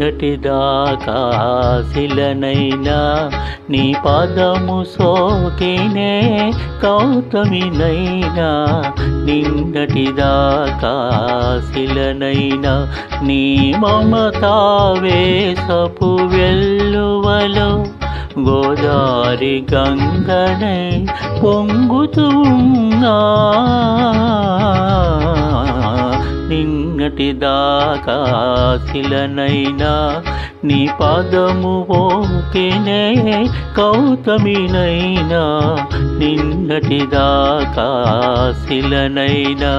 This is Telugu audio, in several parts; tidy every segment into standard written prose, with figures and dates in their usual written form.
నిన్నటిదాకా శిలనైనా నీ పదము సోకినే గౌతమినైనా నిన్నటిదాకా శిలనైనా నీ మమతావేశపు వెల్లువలో గోదారి గంగనై పొంగుతున్నా నిన్నటిదాకా శిలనైనా నీ పదము ఓకెనే గౌతమినైనా నిన్నటిదాకా శిలనైనా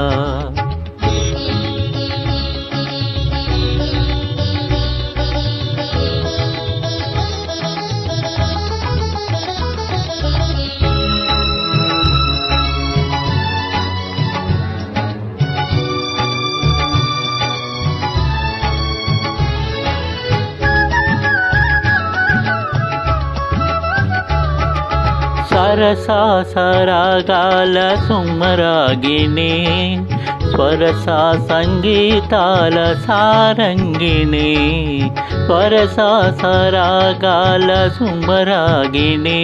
సరసా సరాగాల సుమరాగిణి స్వరసా సంగీతాల సారంగిణి స్వరసా సరాగాల సుమరాగిణి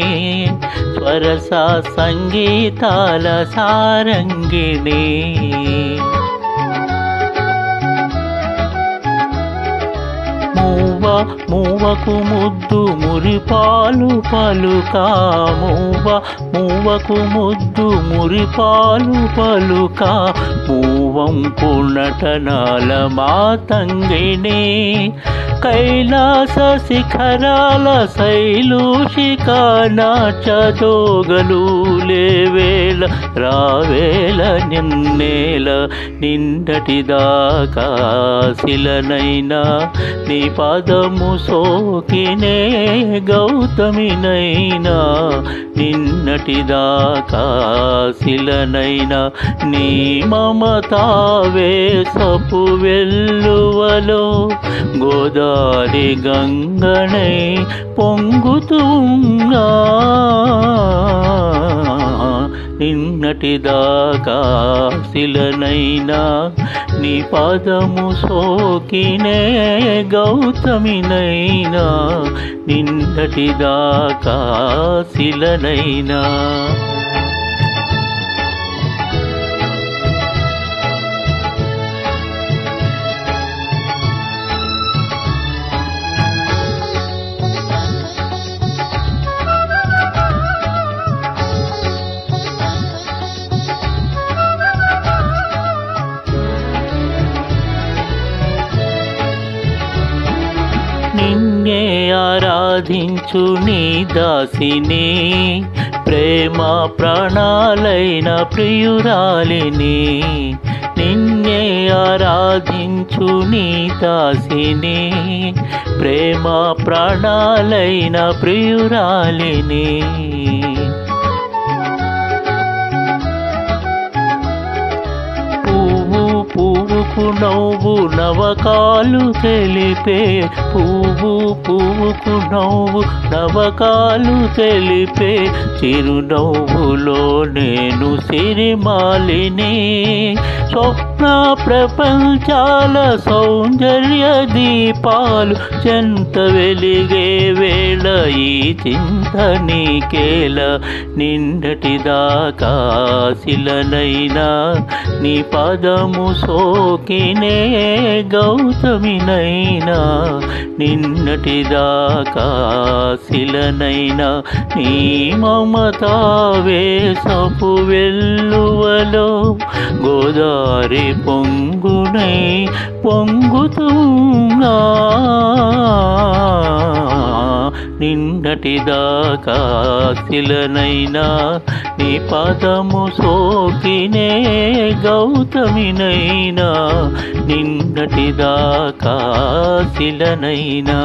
స్వరసా సంగీతాల సారంగిణి మూవకు ముద్దు మురిపాలు పలుకా మూవకు ముద్దు మురిపాలు పలుకా మూవంపు నటనాల మాతంగిని కైలాస శిఖరాల శైలూషిక నాచదోగలు లేవేళ రావేళ నిన్నేల నిన్నటిదాకా శిలనైనా నీ పదము సోకినే గౌతమినైనా నిన్నటిదాకా శిలనైనా నీ మమతావేశపు వెల్లువలో గోదారి గంగనై పొంగుతున్నా నిన్నటిదాకా శిలనైనా నీ పదము సోకినే గౌతమినైనా నిన్నటిదాకా శిలనైనా నిన్నే ఆరాధించు నీ దాసిని ప్రేమ ప్రాణాలైన ప్రియురాలిని నిన్నే ఆరాధించు నీ దాసిని ప్రేమ ప్రాణాలైన ప్రియురాలిని పువ్వుకు నవ్వు నవకాలు తెలిపే పువ్వుకు నవ్వు నవకాలు తెలిపే చిరునవ్వులో నేను సిరిమాలిని స్వప్న ప్రపంచాల సౌందర్య దీపాలు చెంత వెలిగే వేళ ఈ చింత నీకేల నిన్నటిదాకా శిలనైనా నీ పదము సోకినే గౌతమినైనా నిన్నటిదాకా శిలనైనా నీ మమతావేశపు వెల్లువలో గోదారి పొంగునై పొంగుతున్నా నిన్నటిదాకా శిలనైనా నీ పదము సోకినే గౌతమినైనా నిన్నటిదాకా శిలనైనా